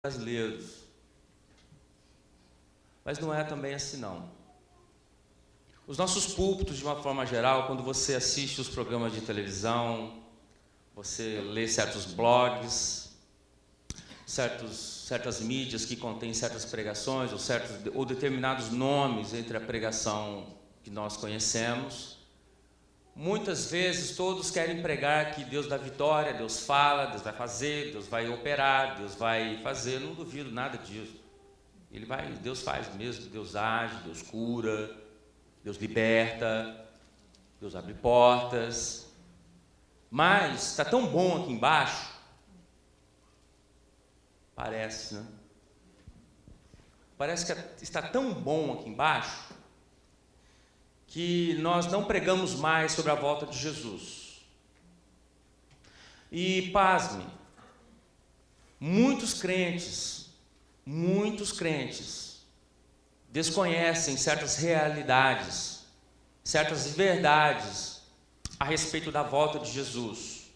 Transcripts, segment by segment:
brasileiros. Mas não é também assim, não. Os nossos púlpitos, de uma forma geral, quando você assiste os programas de televisão, você lê certos blogs, certas mídias que contêm certas pregações, ou determinados nomes entre a pregação que nós conhecemos, muitas vezes todos querem pregar que Deus dá vitória, Deus fala, Deus vai fazer, Deus vai operar, Deus vai fazer. Eu não duvido nada disso. Deus faz mesmo, Deus age, Deus cura, Deus liberta, Deus abre portas. Mas está tão bom aqui embaixo, parece, né? Parece que está tão bom aqui embaixo que nós não pregamos mais sobre a volta de Jesus. E pasme, muitos crentes desconhecem certas realidades, certas verdades a respeito da volta de Jesus.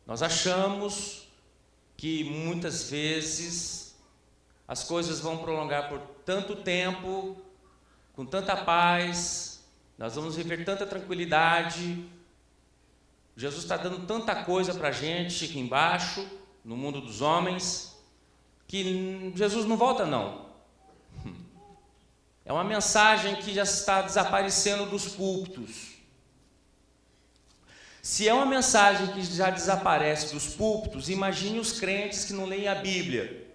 Nós achamos que muitas vezes as coisas vão prolongar por tanto tempo, com tanta paz, nós vamos viver tanta tranquilidade. Jesus está dando tanta coisa para a gente aqui embaixo, no mundo dos homens, que Jesus não volta, não. É uma mensagem que já está desaparecendo dos púlpitos. Se é uma mensagem que já desaparece dos púlpitos, imagine os crentes que não leem a Bíblia.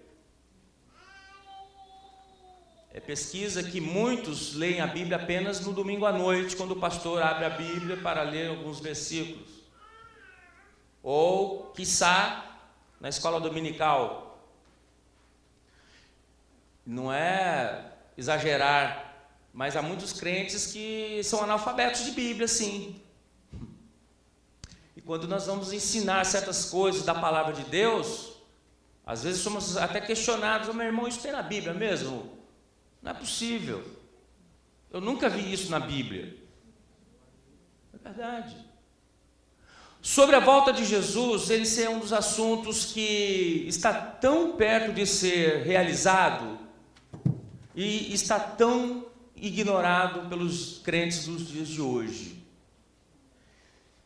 É pesquisa que muitos leem a Bíblia apenas no domingo à noite, quando o pastor abre a Bíblia para ler alguns versículos. Ou, quiçá, na escola dominical. Não é exagerar, mas há muitos crentes que são analfabetos de Bíblia, sim. E quando nós vamos ensinar certas coisas da palavra de Deus, às vezes somos até questionados: meu irmão, isso tem na Bíblia mesmo? Não é possível. Eu nunca vi isso na Bíblia. É verdade. Sobre a volta de Jesus, esse é um dos assuntos que está tão perto de ser realizado e está tão ignorado pelos crentes dos dias de hoje.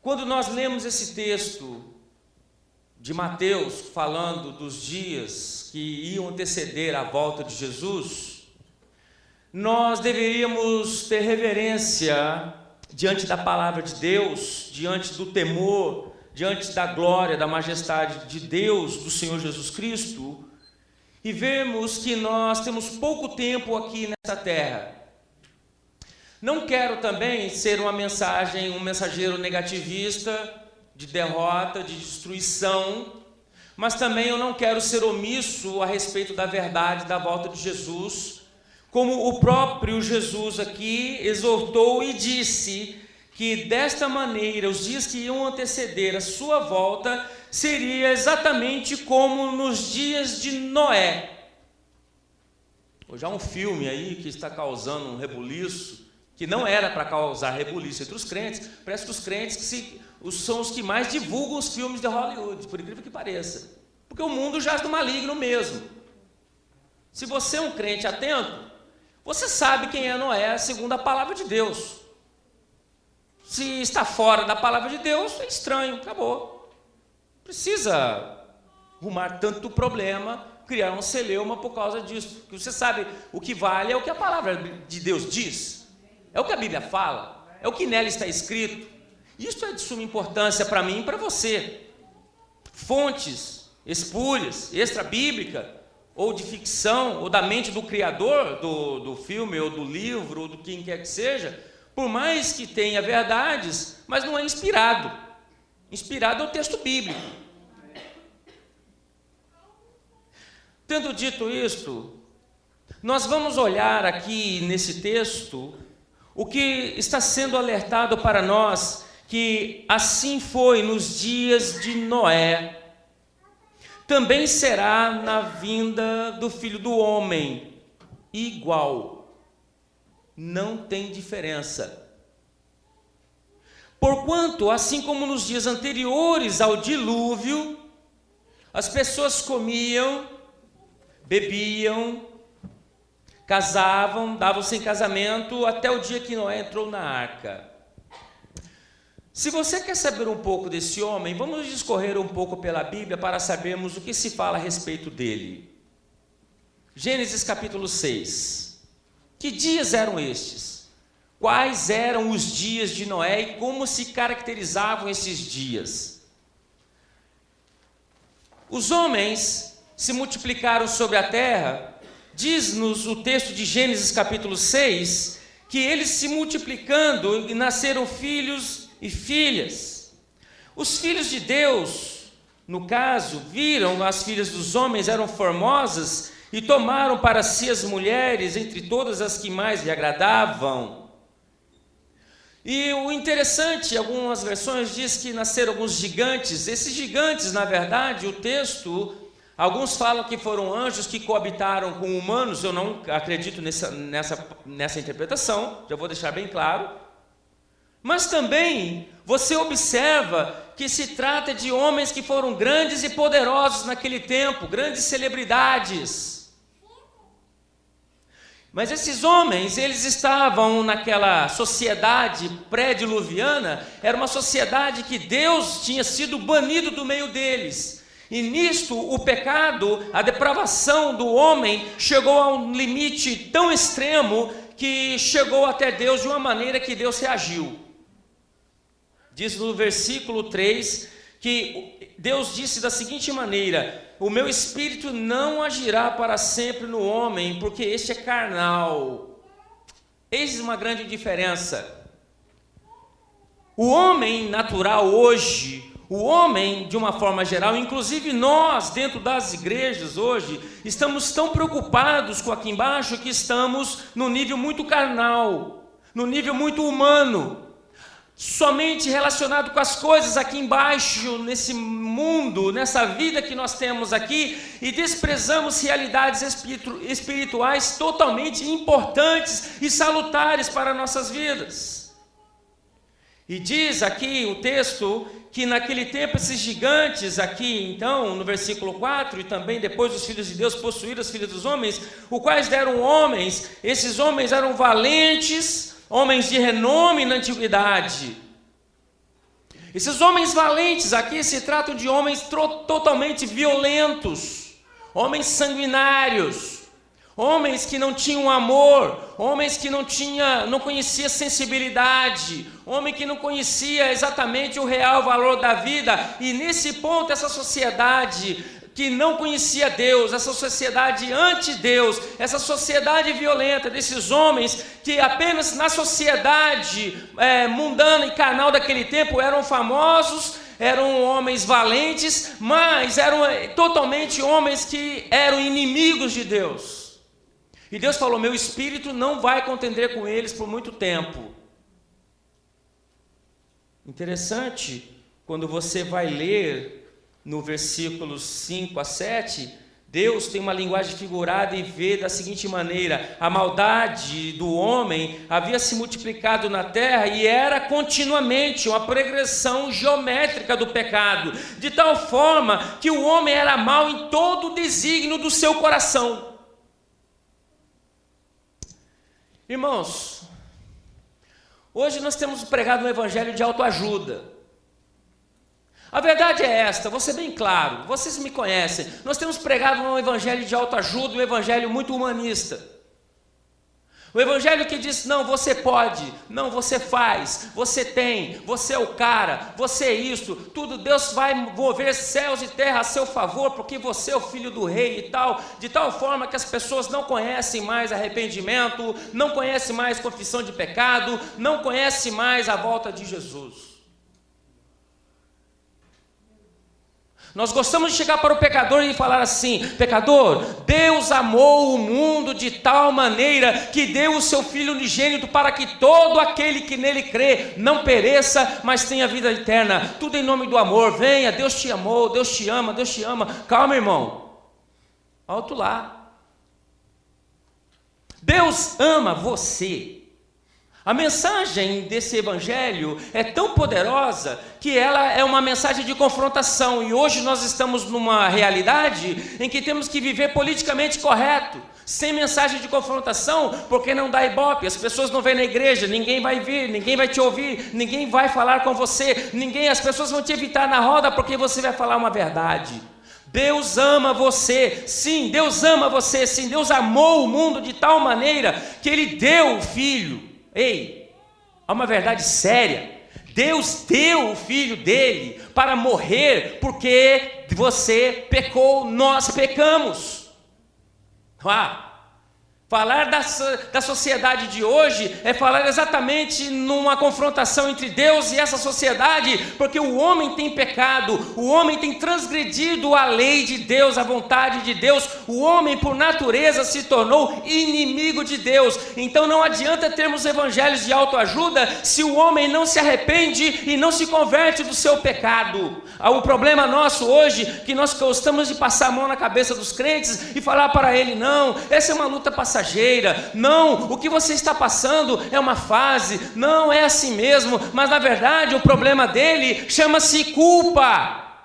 Quando nós lemos esse texto de Mateus, falando dos dias que iam anteceder a volta de Jesus, nós deveríamos ter reverência diante da palavra de Deus, diante do temor, diante da glória, da majestade de Deus, do Senhor Jesus Cristo, e vemos que nós temos pouco tempo aqui nessa terra. Não quero também ser um mensageiro negativista, de derrota, de destruição, mas também eu não quero ser omisso a respeito da verdade da volta de Jesus, como o próprio Jesus aqui exortou e disse que desta maneira os dias que iam anteceder a sua volta seria exatamente como nos dias de Noé. Hoje há um filme aí que está causando um rebuliço, que não era para causar rebuliço entre os crentes. Parece que os crentes são os que mais divulgam os filmes de Hollywood, por incrível que pareça, porque o mundo jaz no maligno mesmo. Se você é um crente atento, você sabe quem é Noé segundo a palavra de Deus. Se está fora da palavra de Deus, é estranho, acabou. Precisa arrumar tanto problema, criar uma celeuma por causa disso. Porque você sabe, o que vale é o que a palavra de Deus diz. É o que a Bíblia fala, é o que nela está escrito. Isso é de suma importância para mim e para você. Fontes espúrias, extra-bíblica, ou de ficção, ou da mente do criador do filme, ou do livro, ou do quem quer que seja, por mais que tenha verdades, mas não é inspirado. Inspirado é o texto bíblico. Tendo dito isto, nós vamos olhar aqui nesse texto o que está sendo alertado para nós, que assim foi nos dias de Noé, também será na vinda do Filho do Homem, igual, não tem diferença. Porquanto, assim como nos dias anteriores ao dilúvio, as pessoas comiam, bebiam, casavam, davam-se em casamento até o dia que Noé entrou na arca. Se você quer saber um pouco desse homem, vamos discorrer um pouco pela Bíblia para sabermos o que se fala a respeito dele. Gênesis capítulo 6. Que dias eram estes? Quais eram os dias de Noé e como se caracterizavam esses dias? Os homens se multiplicaram sobre a terra. Diz-nos o texto de Gênesis capítulo 6, que eles se multiplicando e nasceram filhos e filhas. Os filhos de Deus, no caso, viram as filhas dos homens eram formosas e tomaram para si as mulheres entre todas as que mais lhe agradavam. E o interessante, algumas versões diz que nasceram alguns gigantes. Esses gigantes, na verdade, o texto, alguns falam que foram anjos que coabitaram com humanos. Eu não acredito nessa interpretação, já vou deixar bem claro. Mas também você observa que se trata de homens que foram grandes e poderosos naquele tempo, grandes celebridades. Mas esses homens, eles estavam naquela sociedade pré-diluviana, era uma sociedade que Deus tinha sido banido do meio deles. E nisto o pecado, a depravação do homem chegou a um limite tão extremo que chegou até Deus de uma maneira que Deus reagiu. Diz no versículo 3 que Deus disse da seguinte maneira: o meu espírito não agirá para sempre no homem, porque este é carnal. Eis uma grande diferença. O homem natural hoje, o homem de uma forma geral, inclusive nós dentro das igrejas hoje, estamos tão preocupados com aqui embaixo que estamos no nível muito carnal, no nível muito humano, somente relacionado com as coisas aqui embaixo, nesse mundo, nessa vida que nós temos aqui, e desprezamos realidades espirituais totalmente importantes e salutares para nossas vidas. E diz aqui o texto que naquele tempo esses gigantes aqui, então, no versículo 4, e também depois os filhos de Deus possuíram as filhas dos homens, os quais deram homens. Esses homens eram valentes, homens de renome na antiguidade. Esses homens valentes aqui se tratam de homens totalmente violentos, homens sanguinários, homens que não tinham amor, homens que não conhecia sensibilidade, homem que não conhecia exatamente o real valor da vida. E nesse ponto essa sociedade que não conhecia Deus, essa sociedade anti-Deus, essa sociedade violenta desses homens que apenas na sociedade mundana e carnal daquele tempo eram famosos, eram homens valentes, mas eram totalmente homens que eram inimigos de Deus. E Deus falou: meu espírito não vai contender com eles por muito tempo. Interessante, quando você vai ler no versículos 5 a 7, Deus tem uma linguagem figurada e vê da seguinte maneira: a maldade do homem havia se multiplicado na terra e era continuamente uma progressão geométrica do pecado, de tal forma que o homem era mau em todo o desígnio do seu coração. Irmãos, hoje nós temos pregado um evangelho de autoajuda. A verdade é esta, vou ser bem claro, vocês me conhecem, nós temos pregado um evangelho de autoajuda, um evangelho muito humanista. O evangelho que diz: não, você pode, não, você faz, você tem, você é o cara, você é isso, tudo, Deus vai mover céus e terra a seu favor, porque você é o filho do rei e tal, de tal forma que as pessoas não conhecem mais arrependimento, não conhecem mais confissão de pecado, não conhecem mais a volta de Jesus. Nós gostamos de chegar para o pecador e falar assim: pecador, Deus amou o mundo de tal maneira que deu o seu Filho unigênito para que todo aquele que nele crê não pereça, mas tenha vida eterna. Tudo em nome do amor. Venha, Deus te amou, Deus te ama, Deus te ama. Calma, irmão. Alto lá. Deus ama você. A mensagem desse evangelho é tão poderosa que ela é uma mensagem de confrontação, e hoje nós estamos numa realidade em que temos que viver politicamente correto, sem mensagem de confrontação, porque não dá ibope, as pessoas não vêm na igreja, ninguém vai vir, ninguém vai te ouvir, ninguém vai falar com você, as pessoas vão te evitar na roda porque você vai falar uma verdade. Deus ama você, sim, Deus ama você, sim, Deus amou o mundo de tal maneira que Ele deu o Filho. Ei, há uma verdade séria. Deus deu o Filho dele para morrer porque você pecou, nós pecamos. Falar da sociedade de hoje é falar exatamente numa confrontação entre Deus e essa sociedade, porque o homem tem pecado, o homem tem transgredido a lei de Deus, a vontade de Deus, o homem por natureza se tornou inimigo de Deus. Então não adianta termos evangelhos de autoajuda se o homem não se arrepende e não se converte do seu pecado. O problema nosso hoje é que nós gostamos de passar a mão na cabeça dos crentes e falar para ele: não, essa é uma luta passageira, não, o que você está passando é uma fase, não é assim mesmo, mas na verdade o problema dele chama-se culpa.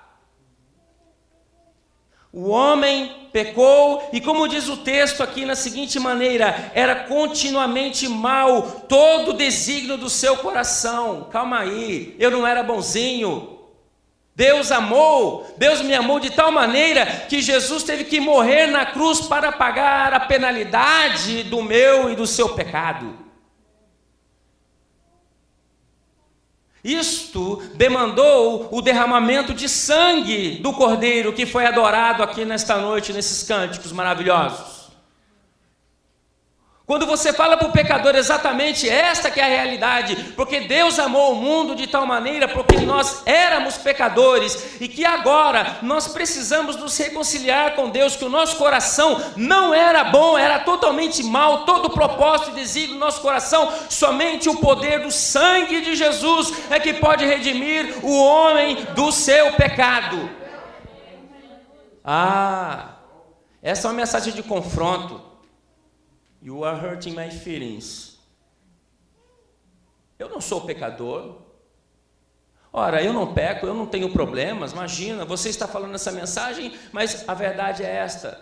O homem pecou e, como diz o texto aqui na seguinte maneira, era continuamente mal todo o desígnio do seu coração. Calma aí, eu não era bonzinho. Deus me amou de tal maneira que Jesus teve que morrer na cruz para pagar a penalidade do meu e do seu pecado. Isto demandou o derramamento de sangue do Cordeiro que foi adorado aqui nesta noite, nesses cânticos maravilhosos. Quando você fala para o pecador exatamente esta que é a realidade, porque Deus amou o mundo de tal maneira, porque nós éramos pecadores, e que agora nós precisamos nos reconciliar com Deus, que o nosso coração não era bom, era totalmente mau, todo o propósito e desígnio do nosso coração, somente o poder do sangue de Jesus é que pode redimir o homem do seu pecado. Essa é uma mensagem de confronto. You are hurting my feelings. Eu não sou pecador. Ora, eu não peco, eu não tenho problemas. Imagina, você está falando essa mensagem, mas a verdade é esta.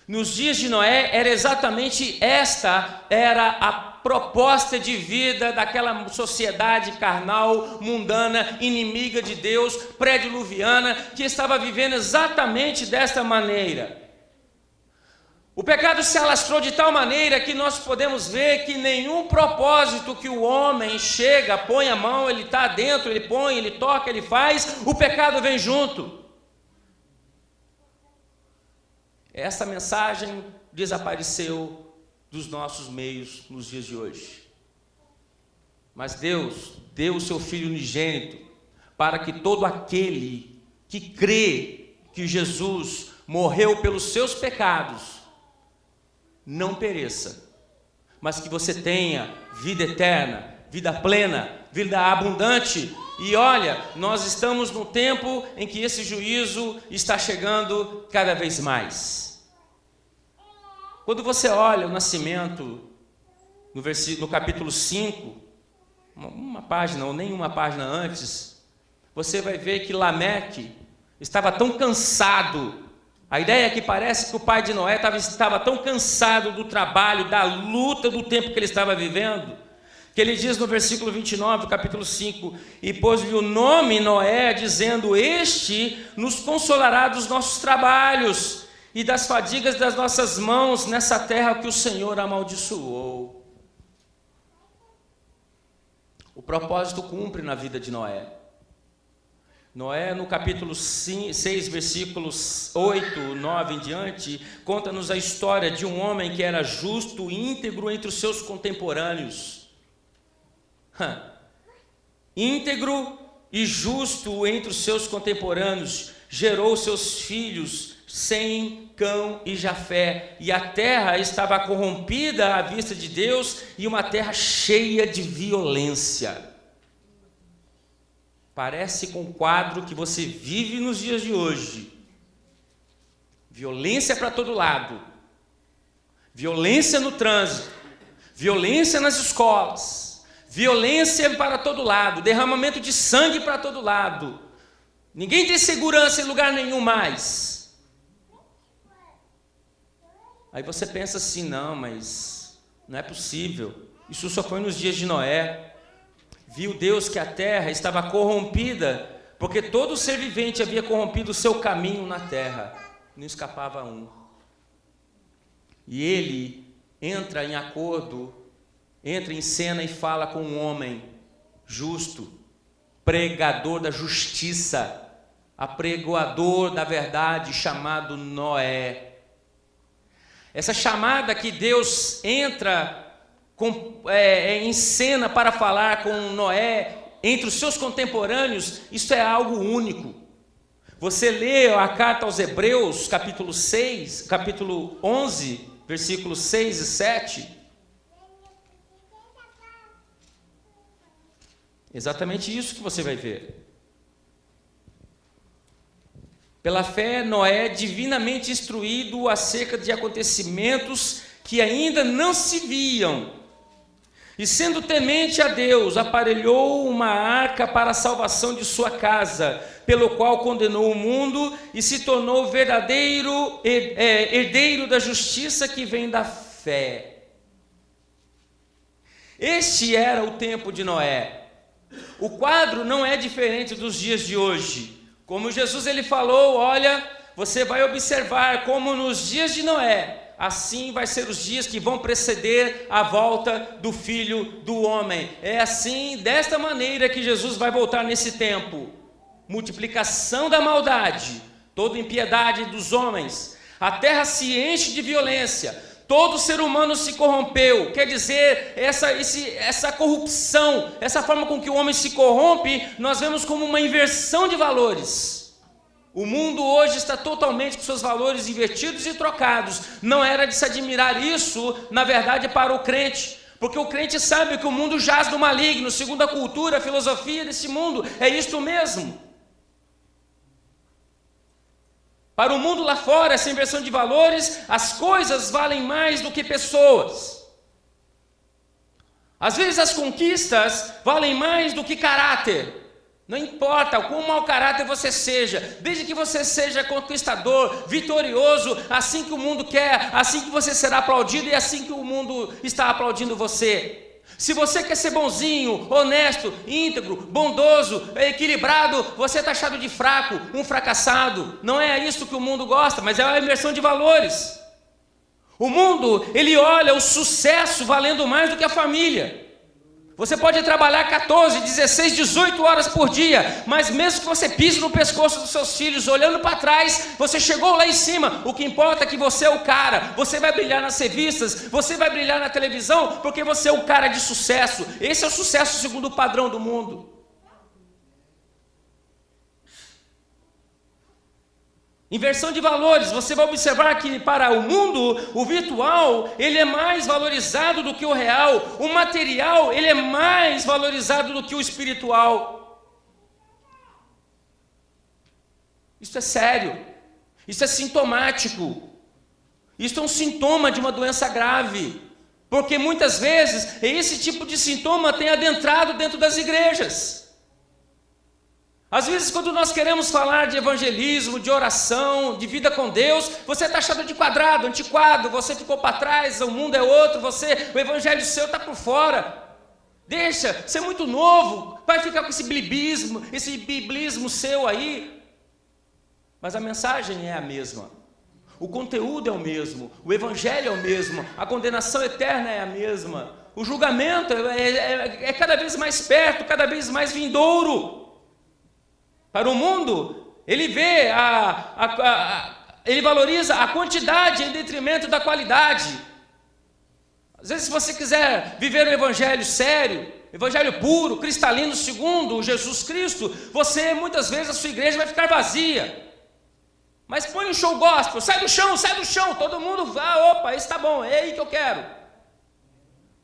Nos dias de Noé, era exatamente esta, era a proposta de vida daquela sociedade carnal, mundana, inimiga de Deus, pré-diluviana, que estava vivendo exatamente desta maneira. O pecado se alastrou de tal maneira que nós podemos ver que nenhum propósito que o homem chega, põe a mão, ele está dentro, ele põe, ele toca, ele faz, o pecado vem junto. Essa mensagem desapareceu dos nossos meios nos dias de hoje. Mas Deus deu o seu Filho unigênito para que todo aquele que crê que Jesus morreu pelos seus pecados não pereça, mas que você tenha vida eterna, vida plena, vida abundante. E olha, nós estamos no tempo em que esse juízo está chegando cada vez mais. Quando você olha o nascimento, no capítulo 5, uma página ou nem uma página antes, você vai ver que Lameque estava tão cansado. A ideia é que parece que o pai de Noé estava tão cansado do trabalho, da luta, do tempo que ele estava vivendo, que ele diz no versículo 29, capítulo 5, e pôs-lhe o nome Noé, dizendo: este nos consolará dos nossos trabalhos e das fadigas das nossas mãos nessa terra que o Senhor amaldiçoou. O propósito cumpre na vida de Noé. Noé, no capítulo 6, versículos 8, 9 em diante, conta-nos a história de um homem que era justo e íntegro entre os seus contemporâneos. Íntegro e justo entre os seus contemporâneos, gerou seus filhos Sem, Cão e Jafé, e a terra estava corrompida à vista de Deus, e uma terra cheia de violência. Parece com o quadro que você vive nos dias de hoje. Violência para todo lado. Violência no trânsito. violência nas escolas, violência para todo lado, derramamento de sangue para todo lado. Ninguém tem segurança em lugar nenhum mais. Aí você pensa assim, não, mas não é possível. Isso só foi nos dias de Noé. Viu Deus que a terra estava corrompida, porque todo ser vivente havia corrompido o seu caminho na terra. Não escapava um. E ele entra em acordo, entra em cena e fala com um homem justo, pregador da justiça, apregoador da verdade, chamado Noé. Essa chamada que Deus entra em cena para falar com Noé, entre os seus contemporâneos, isso é algo único. Você lê a carta aos Hebreus, capítulo 11, versículos 6 e 7. Exatamente isso que você vai ver. Pela fé, Noé, divinamente instruído acerca de acontecimentos que ainda não se viam, e sendo temente a Deus, aparelhou uma arca para a salvação de sua casa, pelo qual condenou o mundo e se tornou verdadeiro herdeiro da justiça que vem da fé. Este era o tempo de Noé. O quadro não é diferente dos dias de hoje. Como Jesus ele falou, olha, você vai observar como nos dias de Noé, assim vai ser os dias que vão preceder a volta do Filho do Homem. É assim, desta maneira que Jesus vai voltar nesse tempo. Multiplicação da maldade, toda impiedade dos homens. A terra se enche de violência. Todo ser humano se corrompeu. Quer dizer, essa corrupção, essa forma com que o homem se corrompe, nós vemos como uma inversão de valores. O mundo hoje está totalmente com seus valores invertidos e trocados. Não era de se admirar isso, na verdade, para o crente. Porque o crente sabe que o mundo jaz do maligno. Segundo a cultura, a filosofia desse mundo, é isto mesmo. Para o mundo lá fora, essa inversão de valores, as coisas valem mais do que pessoas. Às vezes as conquistas valem mais do que caráter. Não importa o quão mau caráter você seja, desde que você seja conquistador, vitorioso, assim que o mundo quer, assim que você será aplaudido e assim que o mundo está aplaudindo você. Se você quer ser bonzinho, honesto, íntegro, bondoso, equilibrado, você é taxado de fraco, um fracassado. Não é isso que o mundo gosta, mas é a inversão de valores. O mundo, ele olha o sucesso valendo mais do que a família. Você pode trabalhar 14, 16, 18 horas por dia, mas mesmo que você pise no pescoço dos seus filhos, olhando para trás, você chegou lá em cima. O que importa é que você é o cara. Você vai brilhar nas revistas, você vai brilhar na televisão, porque você é o cara de sucesso. Esse é o sucesso segundo o padrão do mundo. Inversão de valores. Você vai observar que para o mundo, o virtual, ele é mais valorizado do que o real. O material, ele é mais valorizado do que o espiritual. Isso é sério. Isso é sintomático. Isso é um sintoma de uma doença grave. Porque muitas vezes, esse tipo de sintoma tem adentrado dentro das igrejas. Às vezes, quando nós queremos falar de evangelismo, de oração, de vida com Deus, você é taxado de quadrado, antiquado, você ficou para trás, o mundo é outro, o evangelho seu está por fora. Deixa, você é muito novo, vai ficar com esse biblismo seu aí. Mas a mensagem é a mesma, o conteúdo é o mesmo, o evangelho é o mesmo, a condenação eterna é a mesma, o julgamento é cada vez mais perto, cada vez mais vindouro. Para o mundo, ele vê, ele valoriza a quantidade em detrimento da qualidade. Às vezes, se você quiser viver um evangelho sério, evangelho puro, cristalino, segundo Jesus Cristo, muitas vezes, a sua igreja vai ficar vazia. Mas põe um show gospel, sai do chão, todo mundo vai, opa, esse está bom, é aí que eu quero.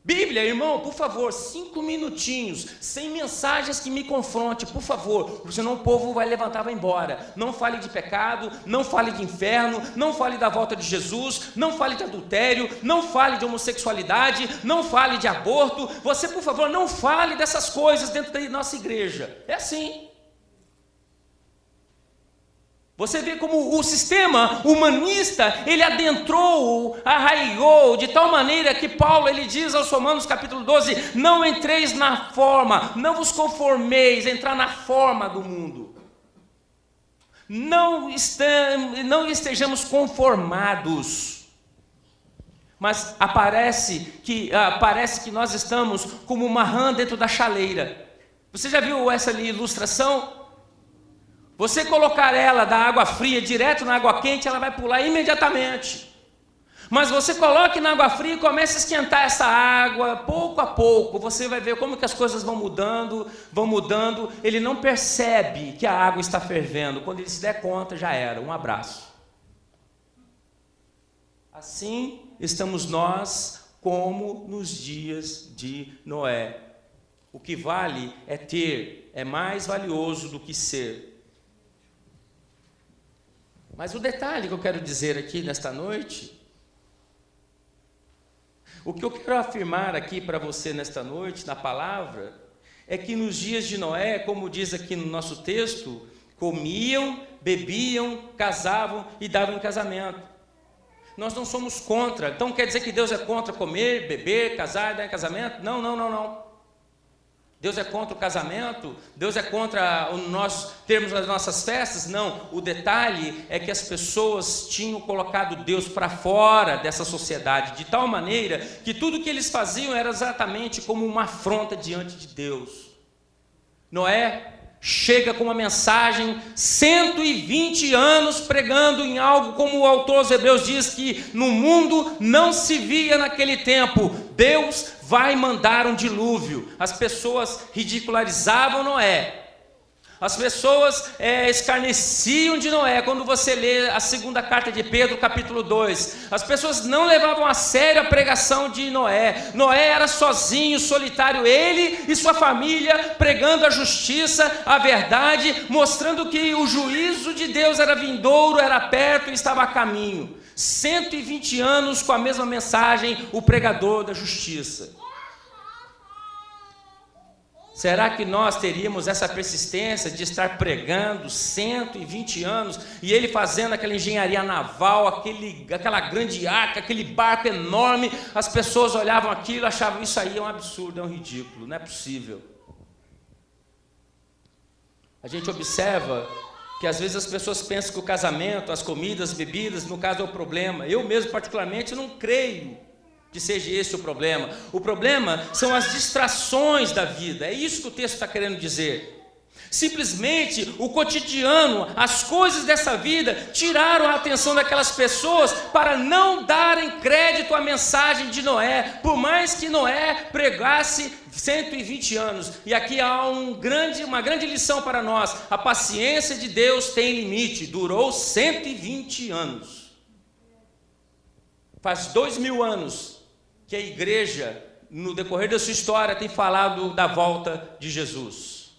Bíblia, irmão, por favor, 5 minutinhos, sem mensagens que me confronte, por favor, senão o povo vai levantar e vai embora. Não fale de pecado, não fale de inferno, não fale da volta de Jesus, não fale de adultério, não fale de homossexualidade, não fale de aborto. Você, por favor, não fale dessas coisas dentro da nossa igreja. É assim. Você vê como o sistema humanista, ele adentrou, arraigou, de tal maneira que Paulo, ele diz aos Romanos capítulo 12, não entreis na forma, não vos conformeis, entrar na forma do mundo. Não estejamos conformados. Mas parece que nós estamos como uma rã dentro da chaleira. Você já viu essa ilustração? Você colocar ela da água fria direto na água quente, ela vai pular imediatamente. Mas você coloque na água fria e comece a esquentar essa água, pouco a pouco, você vai ver como que as coisas vão mudando, ele não percebe que a água está fervendo, quando ele se der conta, já era, um abraço. Assim estamos nós, como nos dias de Noé. O que vale é ter, é mais valioso do que ser. Mas o detalhe que eu quero dizer aqui nesta noite, o que eu quero afirmar aqui para você nesta noite, na palavra, é que nos dias de Noé, como diz aqui no nosso texto, comiam, bebiam, casavam e davam em casamento. Nós não somos contra, então quer dizer que Deus é contra comer, beber, casar e dar em casamento? Não. Deus é contra o casamento? Deus é contra nós termos as nossas festas? Não, o detalhe é que as pessoas tinham colocado Deus para fora dessa sociedade, de tal maneira que tudo que eles faziam era exatamente como uma afronta diante de Deus. Noé chega com uma mensagem, 120 anos pregando em algo, como o autor aos Hebreus diz, que no mundo não se via naquele tempo. Deus vai mandar um dilúvio. As pessoas ridicularizavam Noé. As pessoas escarneciam de Noé. Quando você lê a segunda carta de Pedro, capítulo 2, as pessoas não levavam a sério a pregação de Noé. Noé era sozinho, solitário, ele e sua família, pregando a justiça, a verdade, mostrando que o juízo de Deus era vindouro, era perto e estava a caminho. 120 anos com a mesma mensagem, o pregador da justiça. Será que nós teríamos essa persistência de estar pregando 120 anos e ele fazendo aquela engenharia naval, aquela grande arca, aquele barco enorme, as pessoas olhavam aquilo e achavam isso aí é um absurdo, é um ridículo, não é possível. A gente observa que às vezes as pessoas pensam que o casamento, as comidas, as bebidas, no caso é o problema. Eu mesmo particularmente não creio que seja esse o problema. O problema são as distrações da vida. É isso que o texto está querendo dizer. Simplesmente o cotidiano, as coisas dessa vida tiraram a atenção daquelas pessoas para não darem crédito à mensagem de Noé, por mais que Noé pregasse 120 anos. E aqui há uma grande lição para nós. A paciência de Deus tem limite. Durou 120 anos. Faz 2000 anos que a igreja, no decorrer da sua história, tem falado da volta de Jesus.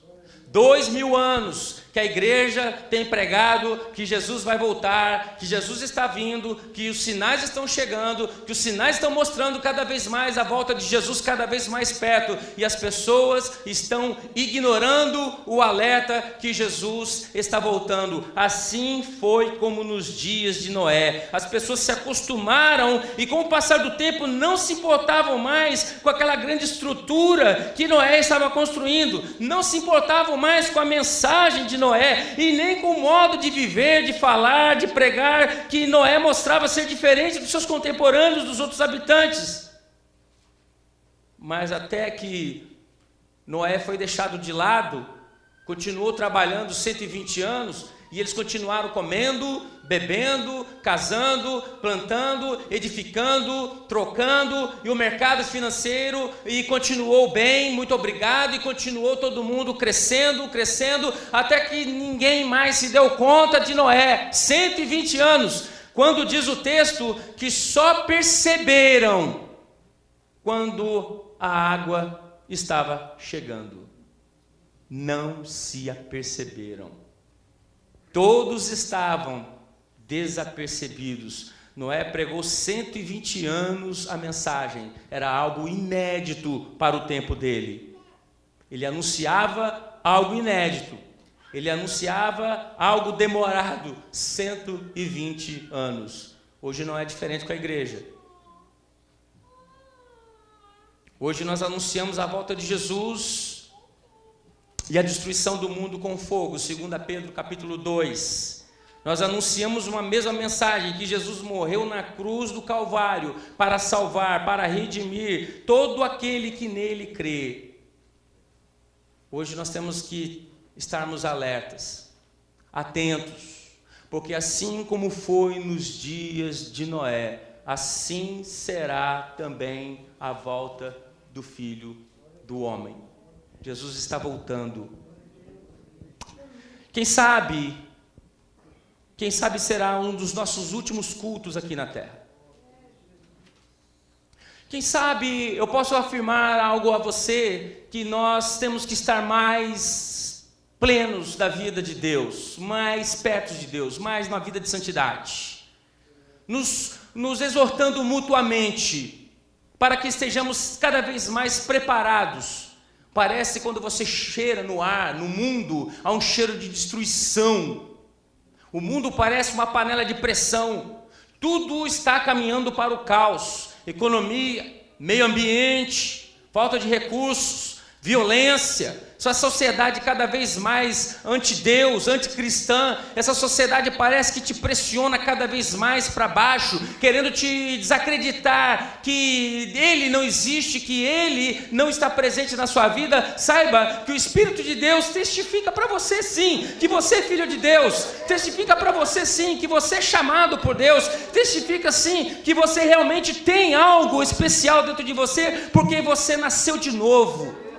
2000 anos que a igreja tem pregado que Jesus vai voltar, que Jesus está vindo, que os sinais estão chegando, que os sinais estão mostrando cada vez mais a volta de Jesus cada vez mais perto, e as pessoas estão ignorando o alerta que Jesus está voltando. Assim foi como nos dias de Noé. As pessoas se acostumaram e com o passar do tempo não se importavam mais com aquela grande estrutura que Noé estava construindo, não se importavam mais com a mensagem de Noé, e nem com o modo de viver, de falar, de pregar, que Noé mostrava ser diferente dos seus contemporâneos, dos outros habitantes. Mas até que Noé foi deixado de lado, continuou trabalhando 120 anos, e eles continuaram comendo, bebendo, casando, plantando, edificando, trocando, e o mercado financeiro e continuou bem, muito obrigado, e continuou todo mundo crescendo, até que ninguém mais se deu conta de Noé. 120 anos, quando diz o texto que só perceberam quando a água estava chegando. Não se aperceberam. Todos estavam desapercebidos. Noé pregou 120 anos a mensagem. Era algo inédito para o tempo dele. Ele anunciava algo inédito. Ele anunciava algo demorado. 120 anos. Hoje não é diferente com a igreja. Hoje nós anunciamos a volta de Jesus e a destruição do mundo com fogo, 2 Pedro capítulo 2. Nós anunciamos uma mesma mensagem, que Jesus morreu na cruz do Calvário para salvar, para redimir todo aquele que nele crê. Hoje nós temos que estarmos alertas, atentos, porque assim como foi nos dias de Noé, assim será também a volta do Filho do Homem. Jesus está voltando. Quem sabe será um dos nossos últimos cultos aqui na terra. Quem sabe eu posso afirmar algo a você, que nós temos que estar mais plenos da vida de Deus, mais perto de Deus, mais na vida de santidade, nos exortando mutuamente, para que estejamos cada vez mais preparados. Parece quando você cheira no ar, no mundo, há um cheiro de destruição. O mundo parece uma panela de pressão. Tudo está caminhando para o caos. Economia, meio ambiente, falta de recursos, violência. Essa sociedade cada vez mais anti-Deus, anticristã. Essa sociedade parece que te pressiona cada vez mais para baixo, querendo te desacreditar que Ele não existe, que Ele não está presente na sua vida. Saiba que o Espírito de Deus testifica para você sim, que você é filho de Deus. Testifica para você sim, que você é chamado por Deus. Testifica sim, que você realmente tem algo especial dentro de você, porque você nasceu de novo.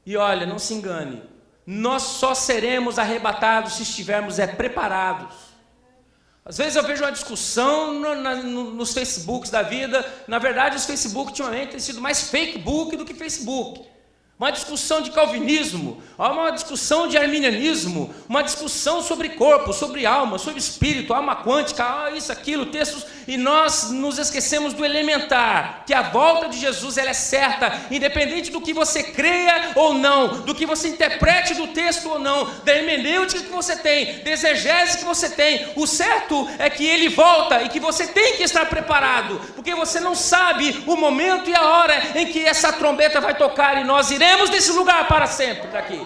E olha, não se engane, nós só seremos arrebatados se estivermos preparados. Às vezes eu vejo uma discussão nos Facebooks da vida. Na verdade, os Facebook ultimamente têm sido mais Facebook do que Facebook. Uma discussão de calvinismo, uma discussão de arminianismo, uma discussão sobre corpo, sobre alma, sobre espírito, alma quântica, isso, aquilo, textos, e nós nos esquecemos do elementar, que a volta de Jesus ela é certa, independente do que você creia ou não, do que você interprete do texto ou não, da hermenêutica que você tem, da exegese que você tem. O certo é que ele volta e que você tem que estar preparado, porque você não sabe o momento e a hora em que essa trombeta vai tocar e nós iremos desse lugar para sempre daqui.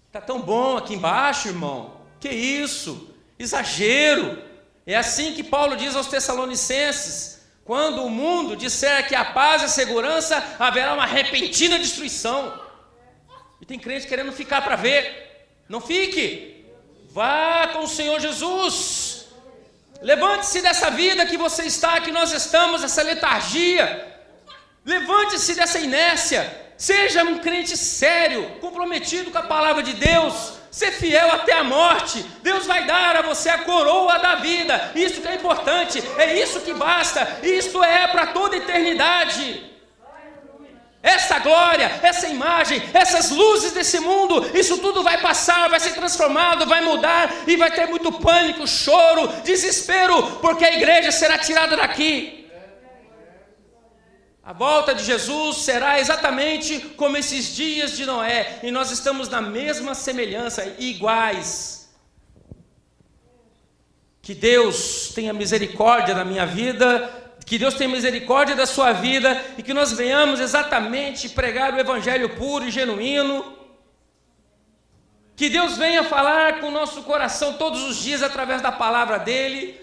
Está tão bom aqui embaixo, irmão. Que isso? Exagero. É assim que Paulo diz aos Tessalonicenses: quando o mundo disser que a paz e a segurança, haverá uma repentina destruição. E tem crente querendo ficar para ver. Não fique. Vá com o Senhor Jesus. Levante-se dessa vida que você está, que nós estamos, essa letargia. Levante-se dessa inércia. Seja um crente sério, comprometido com a palavra de Deus. Ser fiel até a morte. Deus vai dar a você a coroa da vida. Isso que é importante. É isso que basta. Isto é para toda a eternidade. Essa glória, essa imagem, essas luzes desse mundo, isso tudo vai passar, vai ser transformado, vai mudar, e vai ter muito pânico, choro, desespero, porque a igreja será tirada daqui. A volta de Jesus será exatamente como esses dias de Noé, e nós estamos na mesma semelhança, iguais. Que Deus tenha misericórdia da minha vida, que Deus tenha misericórdia da sua vida, e que nós venhamos exatamente pregar o evangelho puro e genuíno. Que Deus venha falar com o nosso coração todos os dias através da palavra dele.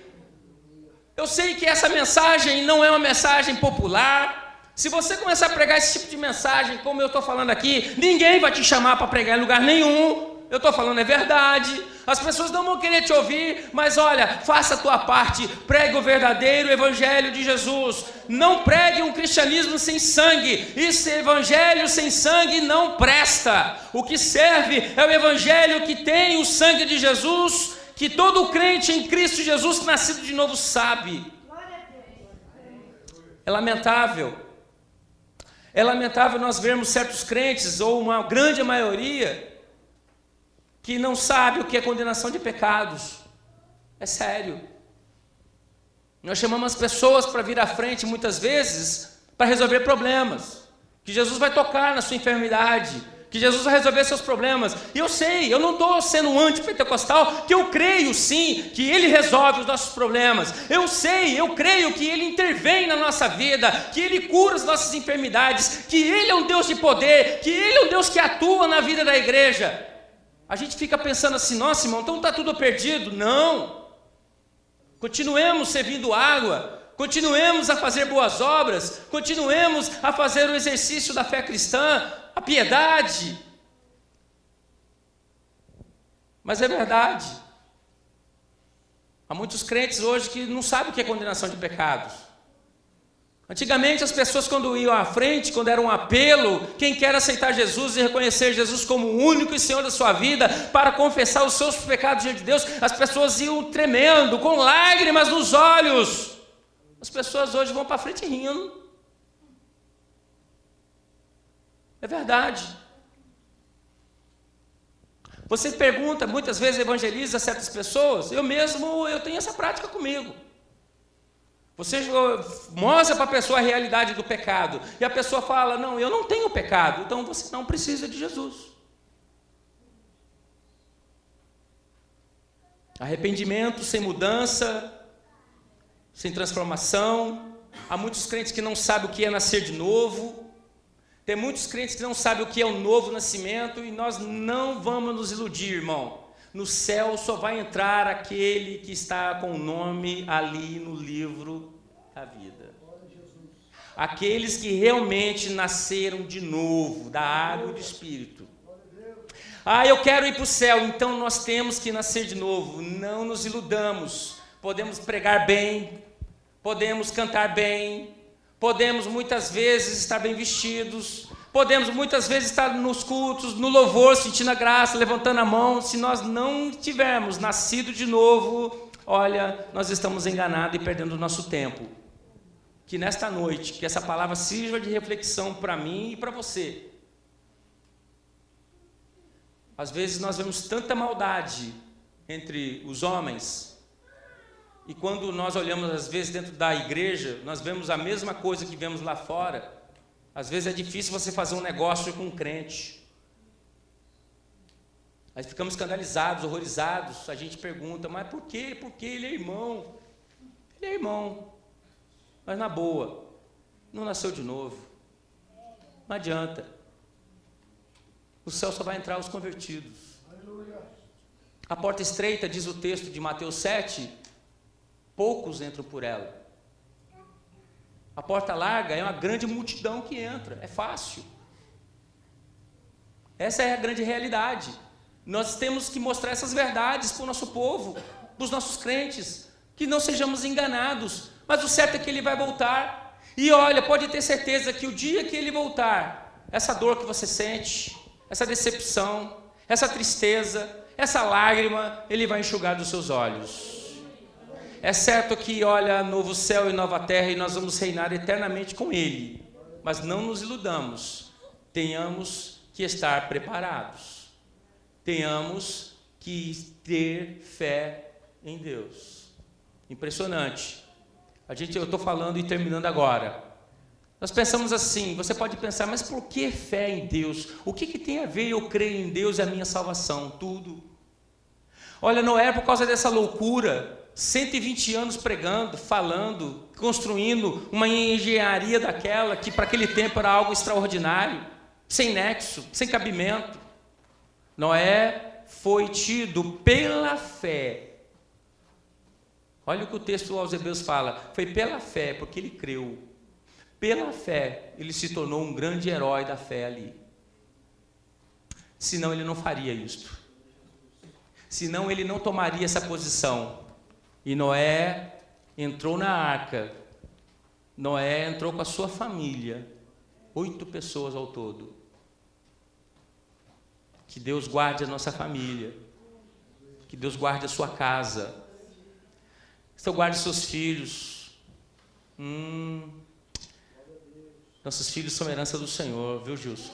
Eu sei que essa mensagem não é uma mensagem popular. Se você começar a pregar esse tipo de mensagem, como eu estou falando aqui, ninguém vai te chamar para pregar em lugar nenhum. Eu estou falando é verdade. As pessoas não vão querer te ouvir, mas olha, faça a tua parte, pregue o verdadeiro evangelho de Jesus. Não pregue um cristianismo sem sangue. Esse evangelho sem sangue não presta. O que serve é o evangelho que tem o sangue de Jesus, que todo crente em Cristo Jesus, nascido de novo, sabe. É lamentável. É lamentável nós vermos certos crentes, ou uma grande maioria, que não sabe o que é condenação de pecados. É sério. Nós chamamos as pessoas para vir à frente, muitas vezes, para resolver problemas. Que Jesus vai tocar na sua enfermidade, que Jesus vai resolver seus problemas. E eu sei, eu não estou sendo um antipentecostal, que eu creio sim, que Ele resolve os nossos problemas. Eu sei, eu creio que Ele intervém na nossa vida, que Ele cura as nossas enfermidades, que Ele é um Deus de poder, que Ele é um Deus que atua na vida da igreja. A gente fica pensando assim, nossa irmão, então está tudo perdido. Não. Continuemos servindo água, continuemos a fazer boas obras, continuemos a fazer o exercício da fé cristã, a piedade. Mas é verdade. Há muitos crentes hoje que não sabem o que é condenação de pecados. Antigamente as pessoas, quando iam à frente, quando era um apelo, quem quer aceitar Jesus e reconhecer Jesus como o único e Senhor da sua vida, para confessar os seus pecados diante de Deus, as pessoas iam tremendo, com lágrimas nos olhos. As pessoas hoje vão para frente rindo. É verdade. Você pergunta, muitas vezes evangeliza certas pessoas, eu tenho essa prática comigo. Você mostra para a pessoa a realidade do pecado, e a pessoa fala, não, eu não tenho pecado, então você não precisa de Jesus. Arrependimento sem mudança, sem transformação. Há muitos crentes que não sabem o que é nascer de novo. Tem muitos crentes que não sabem o que é o novo nascimento, e nós não vamos nos iludir, irmão. No céu só vai entrar aquele que está com o nome ali no livro da vida. Aqueles que realmente nasceram de novo, da água e do Espírito. Ah, eu quero ir para o céu, então nós temos que nascer de novo. Não nos iludamos. Podemos pregar bem, podemos cantar bem, podemos muitas vezes estar bem vestidos, podemos muitas vezes estar nos cultos, no louvor, sentindo a graça, levantando a mão. Se nós não tivermos nascido de novo, olha, nós estamos enganados e perdendo o nosso tempo. Que nesta noite, que essa palavra sirva de reflexão para mim e para você. Às vezes nós vemos tanta maldade entre os homens, e quando nós olhamos às vezes dentro da igreja, nós vemos a mesma coisa que vemos lá fora. Às vezes é difícil você fazer um negócio com um crente. Aí ficamos escandalizados, horrorizados. A gente pergunta, mas por quê? Porque ele é irmão. Ele é irmão. Mas na boa, não nasceu de novo. Não adianta. O céu só vai entrar os convertidos. A porta estreita, diz o texto de Mateus 7, poucos entram por ela. A porta larga é uma grande multidão que entra, é fácil. Essa é a grande realidade. Nós temos que mostrar essas verdades para o nosso povo, para os nossos crentes, que não sejamos enganados. Mas o certo é que ele vai voltar. E olha, pode ter certeza que o dia que ele voltar, essa dor que você sente, essa decepção, essa tristeza, essa lágrima, ele vai enxugar dos seus olhos. É certo que, olha, novo céu e nova terra, e nós vamos reinar eternamente com Ele. Mas não nos iludamos. Tenhamos que estar preparados. Tenhamos que ter fé em Deus. Impressionante. Eu estou falando e terminando agora. Nós pensamos assim, você pode pensar, mas por que fé em Deus? O que tem a ver eu crer em Deus e a minha salvação? Tudo. Olha, não é por causa dessa loucura, 120 anos pregando, falando, construindo uma engenharia daquela que para aquele tempo era algo extraordinário, sem nexo, sem cabimento. Noé foi tido pela fé. Olha o que o texto aos Hebreus fala, foi pela fé, porque ele creu. Pela fé, ele se tornou um grande herói da fé ali. Senão ele não faria isto. Senão ele não tomaria essa posição. E Noé entrou na arca. Noé entrou com a sua família. 8 pessoas ao todo. Que Deus guarde a nossa família. Que Deus guarde a sua casa. Que Deus guarde seus filhos. Nossos filhos são herança do Senhor, viu, Gilson?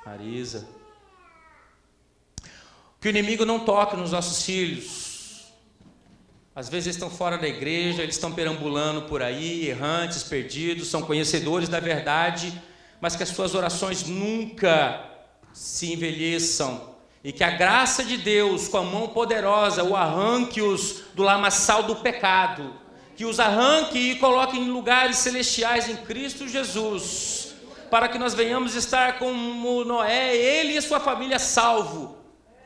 Marisa. Que o inimigo não toque nos nossos filhos. Às vezes eles estão fora da igreja, eles estão perambulando por aí, errantes, perdidos, são conhecedores da verdade, mas que as suas orações nunca se envelheçam, e que a graça de Deus, com a mão poderosa, o arranque-os do lamaçal do pecado, que os arranque e coloque em lugares celestiais em Cristo Jesus, para que nós venhamos estar como Noé, ele e sua família salvo.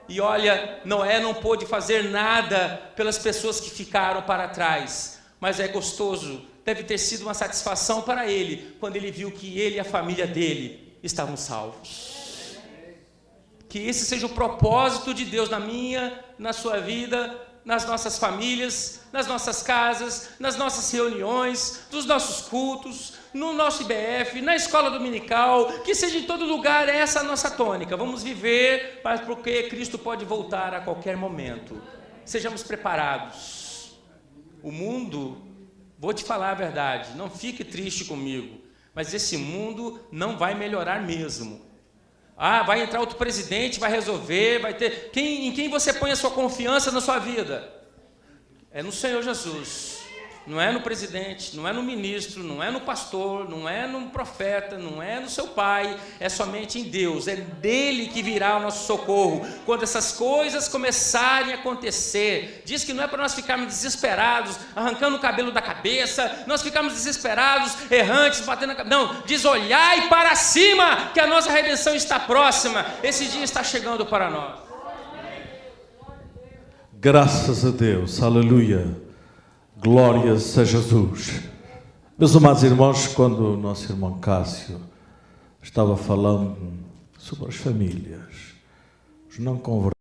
E olha, Noé não pôde fazer nada pelas pessoas que ficaram para trás, mas é gostoso, deve ter sido uma satisfação para ele, quando ele viu que ele e a família dele estavam salvos. Que esse seja o propósito de Deus na minha, na sua vida, nas nossas famílias, nas nossas casas, nas nossas reuniões, nos nossos cultos, no nosso IBF, na escola dominical, que seja em todo lugar essa a nossa tônica. Vamos viver, mas porque Cristo pode voltar a qualquer momento. Sejamos preparados. O mundo, vou te falar a verdade, não fique triste comigo, mas esse mundo não vai melhorar mesmo. Vai entrar outro presidente, vai resolver, vai ter... Em quem você põe a sua confiança na sua vida? É no Senhor Jesus. Não é no presidente, não é no ministro, não é no pastor, não é no profeta, não é no seu pai, é somente em Deus. É dele que virá o nosso socorro. Quando essas coisas começarem a acontecer, diz que não é para nós ficarmos desesperados, arrancando o cabelo da cabeça, nós ficamos desesperados, errantes, batendo na cabeça. Não, diz: olhai para cima, que a nossa redenção está próxima. Esse dia está chegando para nós. Graças a Deus, aleluia. Glórias a Jesus. Meus amados irmãos, quando o nosso irmão Cássio estava falando sobre as famílias, os não convertidos,